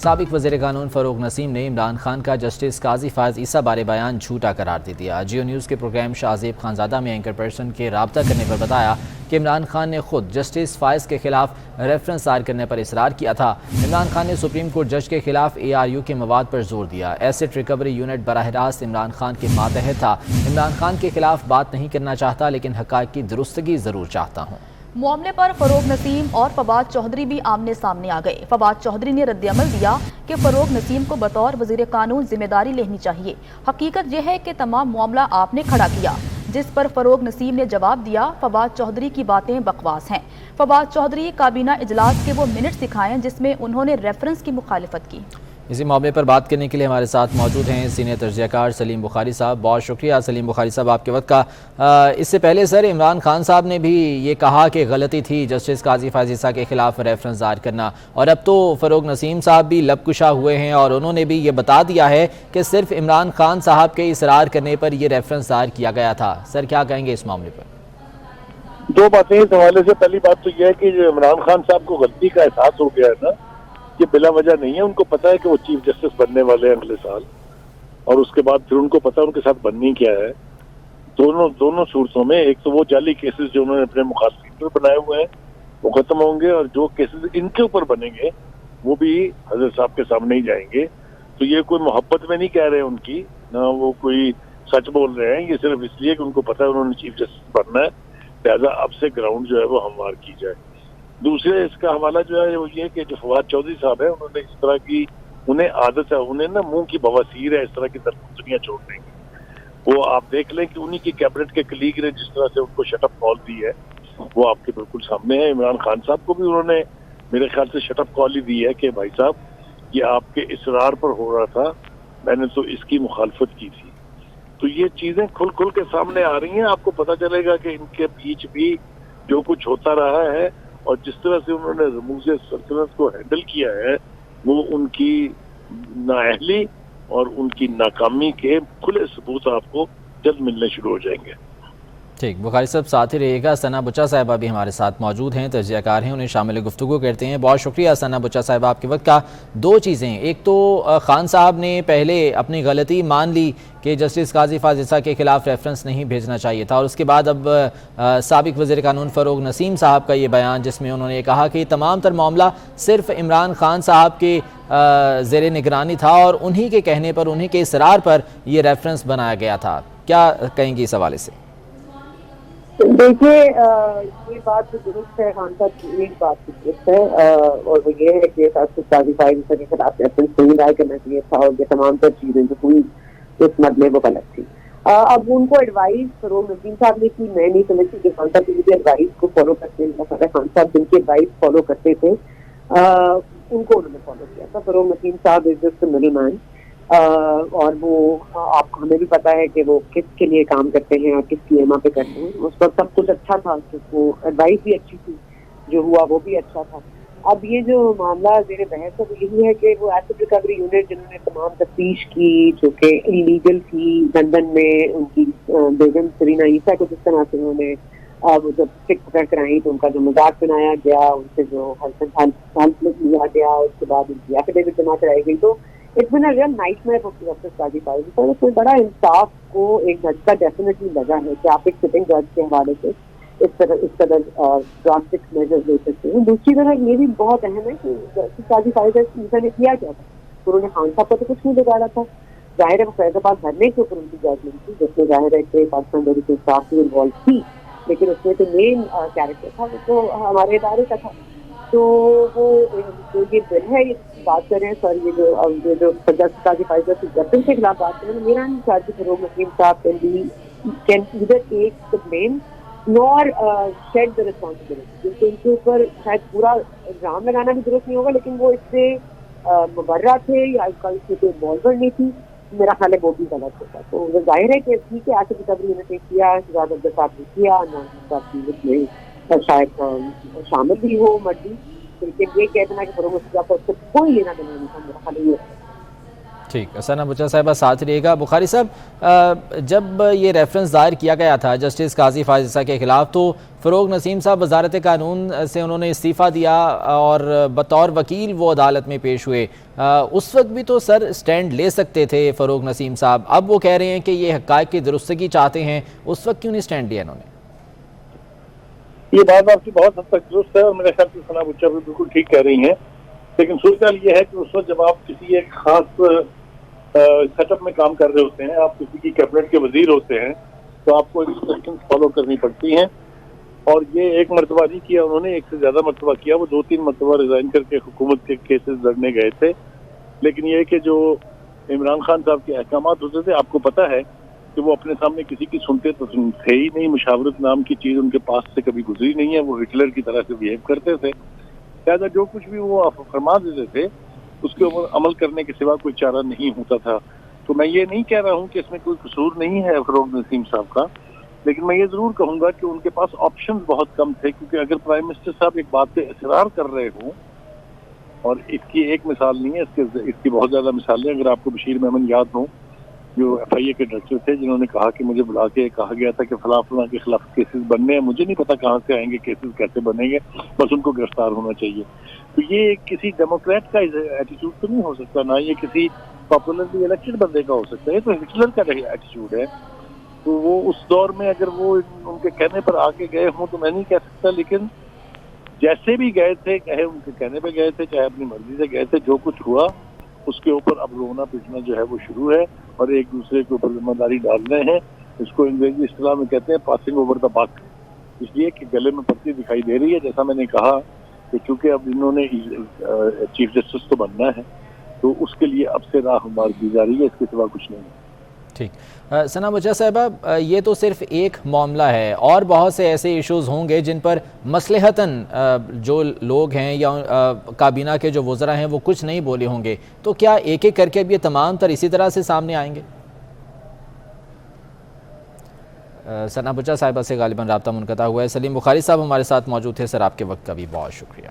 سابق وزیر قانون فروغ نسیم نے عمران خان کا جسٹس قاضی فائز عیسیٰ بارے بیان جھوٹا قرار دے دیا۔ جیو نیوز کے پروگرام شاہزیب خانزادہ میں اینکر پرسن کے رابطہ کرنے پر بتایا کہ عمران خان نے خود جسٹس فائز کے خلاف ریفرنس دائر کرنے پر اصرار کیا تھا۔ عمران خان نے سپریم کورٹ جج کے خلاف ARU کے مواد پر زور دیا۔ ایسٹ ریکوری یونٹ براہ راست عمران خان کے ماتحت تھا۔ عمران خان کے خلاف بات نہیں کرنا چاہتا لیکن حقائق کی درستگی ضرور چاہتا ہوں۔ معاملے پر فروغ نسیم اور فواد چودھری بھی آمنے سامنے آ گئے۔ فواد چودھری نے رد عمل دیا کہ فروغ نسیم کو بطور وزیر قانون ذمہ داری لینی چاہیے۔ حقیقت یہ ہے کہ تمام معاملہ آپ نے کھڑا کیا، جس پر فروغ نسیم نے جواب دیا فواد چودھری کی باتیں بکواس ہیں۔ فواد چودھری کابینہ اجلاس کے وہ منٹ دکھائیں جس میں انہوں نے ریفرنس کی مخالفت کی۔ اسی معاملے پر بات کرنے کے لیے ہمارے ساتھ موجود ہیں سینئر تجزیہ کار سلیم بخاری صاحب۔ بہت شکریہ سلیم بخاری صاحب آپ کے وقت کا۔ اس سے پہلے سر عمران خان صاحب نے بھی یہ کہا کہ غلطی تھی جسٹس قاضی فائز عیسیٰ کے خلاف ریفرنس دائر کرنا، اور اب تو فروغ نسیم صاحب بھی لب کشا ہوئے ہیں اور انہوں نے بھی یہ بتا دیا ہے کہ صرف عمران خان صاحب کے اصرار کرنے پر یہ ریفرنس دائر کیا گیا تھا۔ سر کیا کہیں گے اس معاملے پر؟ دو باتیں اس حوالے سے۔ پہلی بات تو یہ ہے کہ جو عمران خان صاحب کو غلطی کا احساس ہو گیا ہے نا، یہ بلا وجہ نہیں ہے۔ ان کو پتا ہے کہ وہ چیف جسٹس بننے والے ہیں اگلے سال، اور اس کے بعد پھر ان کو پتا ہے ان کے ساتھ بننی کیا ہے۔ دونوں صورتوں میں ایک تو وہ جعلی کیسز جو انہوں نے اپنے مخالفین پر بنائے ہوئے ہیں وہ ختم ہوں گے، اور جو کیسز ان کے اوپر بنیں گے وہ بھی حضرت صاحب کے سامنے ہی جائیں گے۔ تو یہ کوئی محبت میں نہیں کہہ رہے ان کی، نہ وہ کوئی سچ بول رہے ہیں، یہ صرف اس لیے کہ ان کو پتا ہے انہوں نے چیف جسٹس بننا ہے، لہٰذا اب سے گراؤنڈ جو ہے وہ ہموار کی جائے۔ دوسرے اس کا حوالہ جو ہے وہ یہ کہ جو فواد چودھری صاحب ہیں انہوں نے اس طرح کی انہیں عادت ہے، انہیں نا منہ کی بواسیر ہے اس طرح کی درگزریاں چھوڑنے کی۔ وہ آپ دیکھ لیں کہ انہی کی کیبنٹ کے کلیگ نے جس طرح سے ان کو شٹ اپ کال دی ہے وہ آپ کے بالکل سامنے ہے۔ عمران خان صاحب کو بھی انہوں نے میرے خیال سے شٹ اپ کال ہی دی ہے کہ بھائی صاحب یہ آپ کے اصرار پر ہو رہا تھا، میں نے تو اس کی مخالفت کی تھی۔ تو یہ چیزیں کھل کے سامنے آ رہی ہیں، آپ کو پتہ چلے گا کہ ان کے بیچ بھی جو کچھ ہوتا رہا ہے اور جس طرح سے انہوں نے رموز سلطنت کو ہینڈل کیا ہے وہ ان کی نااہلی اور ان کی ناکامی کے کھلے ثبوت آپ کو جلد ملنے شروع ہو جائیں گے۔ ٹھیک، بخاری صاحب ساتھ ہی رہے گا۔ ثنا بچہ صاحبہ بھی ہمارے ساتھ موجود ہیں، تجزیہ کار ہیں، انہیں شامل گفتگو کرتے ہیں۔ بہت شکریہ ثنا بچہ صاحبہ آپ کے وقت کا۔ دو چیزیں، ایک تو خان صاحب نے پہلے اپنی غلطی مان لی کہ جسٹس قاضی فائز عیسیٰ کے خلاف ریفرنس نہیں بھیجنا چاہیے تھا، اور اس کے بعد اب سابق وزیر قانون فروغ نسیم صاحب کا یہ بیان جس میں انہوں نے کہا کہ یہ تمام تر معاملہ صرف عمران خان صاحب کے زیر نگرانی تھا اور انہی کے کہنے پر، انہی کے اصرار پر یہ ریفرنس بنایا گیا تھا۔ کیا کہیں گے اس حوالے سے؟ دیکھیے یہ بات تو درست ہے، خان صاحب کی ایک بات تو درست ہے، اور وہ یہ ہے کہ قاضی فائز عیسیٰ کے خلاف ریفرنس نہیں دائر کرنا چاہیے تھا، اور یہ تمام تر چیزیں جو ہوئی اس مدلے وہ غلط تھی۔ اب ان کو ایڈوائز فروغ نسیم صاحب نے کی، میں نہیں سمجھتی کہ خان صاحب کی ایڈوائز کو فالو کرتے ہیں۔ خان صاحب جن کی ایڈوائز فالو کرتے تھے ان کو انہوں نے فالو کیا تھا۔ فروغ نسیم صاحب از جسٹ مڈل مین، اور وہ آپ کو ہمیں بھی پتا ہے کہ وہ کس کے لیے کام کرتے ہیں اور کس کی ایما پہ کرتے ہیں۔ اس وقت سب کچھ اچھا تھا، وہ ایڈوائس بھی اچھی تھی، جو ہوا وہ بھی اچھا تھا۔ اب یہ جو معاملہ زیر بحث ہے وہ یہی ہے کہ وہ ایسٹ ریکوری یونٹ جنہوں نے تمام تفتیش کی جو کہ انلیگل تھی لندن میں، ان کی بیگم سرینا عیسیٰ کو جس طرح سے انہوں نے جب ٹک پکڑ کرائی تو ان کا جو مذاق بنایا گیا، ان سے جو ہیلپ لیا گیا، اس کے بعد ان کی ایفیڈیوٹ جمع کرائی گئی، تو it's been a real nightmare for Justice Qazi Faez عیسیٰ۔ اس میں بڑا انصاف کو ایک جھٹکا ڈیفینیٹلی لگا ہے کہ آپ ایک سٹنگ جج کے حوالے سے اس قدر ڈراسٹک میجرز لے سکتے ہیں۔ دوسری طرف یہ بھی بہت اہم ہے کہ جسٹس قاضی فائز عیسیٰ نے کیا کیا تھا، انہوں نے خان صاحب کو تو کچھ نہیں بگاڑا تھا۔ ظاہر ہے وہ فیض آباد دھرنے کے اوپر ان کی ججمنٹ تھی جس میں ظاہر ہے کہ پاکستان تحریک انصاف بھی انوالو تھی، لیکن اس میں تو مین کیریکٹر تھا وہ تو ہمارے ادارے کا تھا۔ تو وہ جو یہ بل ہے یہ بات کریں سر، یہ جو جسٹس قاضی فائز عیسیٰ کے خلاف بات کریں، میرا نہیں خیال کہ فروغ نسیم صاحب can either take the blame nor shed the responsibility, کیونکہ ان کے اوپر شاید پورا الزام لگانا بھی درست نہیں ہوگا، لیکن وہ اس سے مبرہ تھے یا اس کا اس میں کوئی انوالومنٹ نہیں تھی، میرا خیال ہے وہ بھی غلط ہوتا۔ تو ظاہر ہے کہ ٹھیک ہے ایسے ریکوری یونٹ نے کیا، شہزاد عبدال صاحب نے کیا، نواز صاحب کی اس میں شاید شامل بھی ہو مرضی، لیکن یہ کہنا کہ فروغ نسیم صاحب کو اس سے کوئی لینا دینا نہیں تھا، میرا خیال یہ ہے۔ ٹھیک، سنا بچہ صاحبہ ساتھ رہے گا۔ بخاری صاحب، جب یہ ریفرنس دائر کیا گیا تھا جسٹس قاضی فائز عیسیٰ کے خلاف تو فروغ نسیم صاحب وزارت قانون سے انہوں نے استعفیٰ دیا اور بطور وکیل وہ عدالت میں پیش ہوئے۔ اس وقت بھی تو سر سٹینڈ لے سکتے تھے فروغ نسیم صاحب، اب وہ کہہ رہے ہیں کہ یہ حقائق کی درستگی چاہتے ہیں، اس وقت کیوں نہیں سٹینڈ لیا انہوں نے؟ یہ بات آپ کی بہت حد تک درست ہے اور میرے خیال سے ثنا بچہ بھی بالکل ٹھیک کہہ رہی ہیں، لیکن صورتحال یہ ہے کہ اس وقت جب آپ کسی ایک خاص سیٹ اپ میں کام کر رہے ہوتے ہیں، آپ کسی کی کیبنٹ کے وزیر ہوتے ہیں، تو آپ کو انسٹرکشنز فالو کرنی پڑتی ہیں، اور یہ ایک مرتبہ نہیں کیا انہوں نے، ایک سے زیادہ مرتبہ کیا۔ وہ 2-3 مرتبہ ریزائن کر کے حکومت کے کیسز لڑنے گئے تھے، لیکن یہ کہ جو عمران خان صاحب کے احکامات ہوتے تھے، آپ کو پتہ ہے کہ وہ اپنے سامنے کسی کی سنتے تو تھے ہی نہیں، مشاورت نام کی چیز ان کے پاس سے کبھی گزری نہیں ہے، وہ ہٹلر کی طرح سے بہیو کرتے تھے، لہٰذا جو کچھ بھی وہ فرما دیتے تھے اس کے اوپر عمل کرنے کے سوا کوئی چارہ نہیں ہوتا تھا۔ تو میں یہ نہیں کہہ رہا ہوں کہ اس میں کوئی قصور نہیں ہے فروغ نسیم صاحب کا، لیکن میں یہ ضرور کہوں گا کہ ان کے پاس آپشنز بہت کم تھے، کیونکہ اگر پرائم منسٹر صاحب ایک بات پہ اصرار کر رہے ہوں، اور اس کی ایک مثال نہیں ہے، اس کی بہت زیادہ مثالیں، اگر آپ کو بشیر میمن یاد ہوں جو ایف آئی اے کے ڈائریکٹر تھے، جنہوں نے کہا کہ مجھے بلا کے کہا گیا تھا کہ فلاں فلاں کے خلاف کیسز بننے ہیں، مجھے نہیں پتا کہاں سے آئیں گے کیسز، کیسے بنیں گے، بس ان کو گرفتار ہونا چاہیے۔ تو یہ کسی ڈیموکریٹ کا ایٹیٹیوڈ تو نہیں ہو سکتا، نہ یہ کسی پاپولرلی الیکٹڈ بندے کا ہو سکتا ہے، یہ تو ہٹلر کا ایٹیٹیوڈ ہے۔ تو وہ اس دور میں اگر وہ ان کے کہنے پر آ کے گئے ہوں تو میں نہیں کہہ سکتا، لیکن جیسے بھی گئے تھے، چاہے ان کے کہنے پہ گئے تھے، چاہے اپنی مرضی سے گئے تھے، جو کچھ ہوا اس کے اوپر اب رونا پیٹنا جو ہے وہ شروع ہے، اور ایک دوسرے کے اوپر ذمہ داری ڈال رہے ہیں۔ اس کو انگریزی اصطلاح میں کہتے ہیں پاسنگ اوور دا بک، اس لیے کہ گلے میں پھنسی دکھائی دے رہی ہے۔ جیسا میں نے کہا کہ چونکہ اب انہوں نے چیف جسٹس تو بننا ہے، تو اس کے لیے اب سے راہ ہموار دی جا رہی ہے، اس کے سوا کچھ نہیں ہے۔ ٹھیک، ثنا بچہ صاحبہ، یہ تو صرف ایک معاملہ ہے، اور بہت سے ایسے ایشوز ہوں گے جن پر مصلحتاً جو لوگ ہیں یا کابینہ کے جو وزراء ہیں وہ کچھ نہیں بولے ہوں گے، تو کیا ایک ایک کر کے اب یہ تمام تر اسی طرح سے سامنے آئیں گے؟ ثنا بچہ صاحبہ سے غالباً رابطہ منقطع ہوا ہے۔ سلیم بخاری صاحب ہمارے ساتھ موجود تھے، سر آپ کے وقت کا بھی بہت شکریہ۔